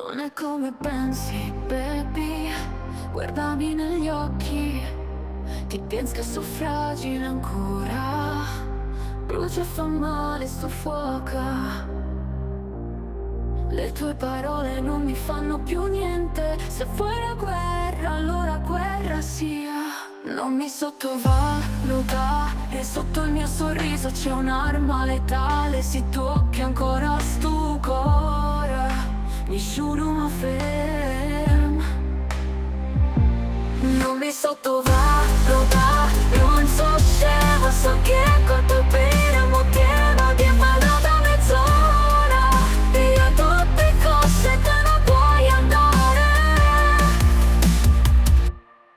Non è come pensi, baby. Guardami negli occhi. Ti pensi che sono fragile ancora. Brucia e fa male sto fuoco. Le tue parole non mi fanno più niente. Se vuoi la guerra, allora guerra sia. Non mi sottovalutare, sotto il mio sorriso c'è un'arma letale. Se tocchi ancora sto cuore, nessuno mi ferma. Non mi sottovalutare, non so scema. So che quanto bene mo tieno di da mezz'ora. Via tutte cose te ne puoi andare.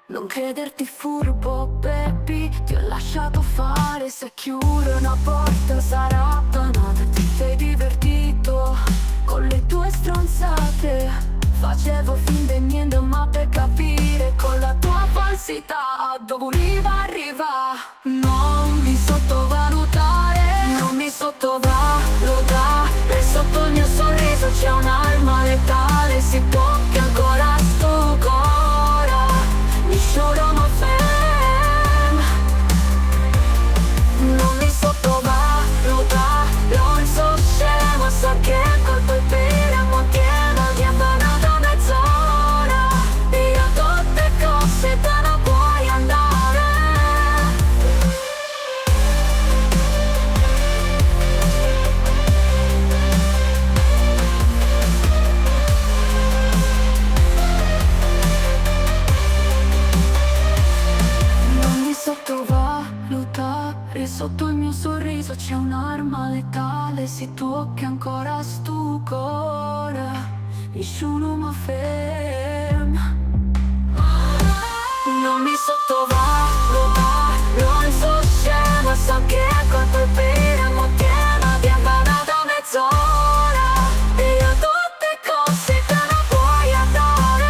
Non crederti furbo, baby. Ti ho lasciato fare. Se chiudo una porta sarà banata. Ti sei divertito con le tue stronzate. Facevo finta di niente ma per capire con la tua falsità a dove volevo arrivare. Non mi sottovalutare, non mi sottovalutare. Sotto il mio sorriso c'è un'arma letale. Si può che ancora sto cuore, nessuno mi ferma. Non mi sottovalutare, non so scema. So che colpo è per mo tieno di abbandonata mezz'ora. Via tutte cose te ne puoi andare. Non mi sottovalutare, sotto il mio sorriso c'è un'arma letale. Se tocchi ancora sto cuore, nessuno mi ferma. Non mi sottovalutare, non so scema. So che quanto è bene mo tieno di abbandonata mezz'ora. Via tutte cose te ne puoi andare.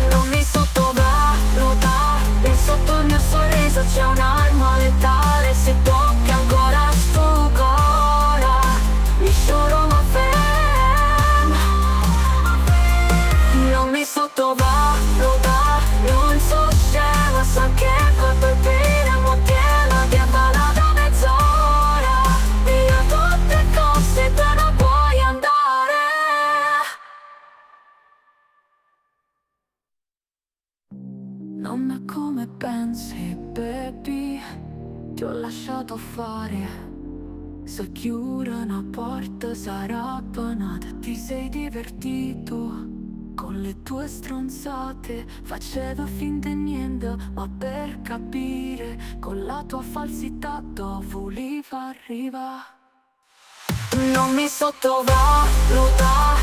Non mi sottovalutare, sotto il mio sorriso c'è un'arma letale. Se tocchi ancora sto cuore, nessuno mi ferma. Non mi sottovalutare, non so scema. So che quanto è bene mo tieno di abbandonata mezz'ora. Via tutte cose te ne puoi andare. Non è come pensi, baby. Ti ho lasciato fare. Se chiudo una porta sarà banata. Ti sei divertito con le tue stronzate. Facevo finta di niente ma per capire con la tua falsità dove volevo arrivare. Non mi sottovalutare,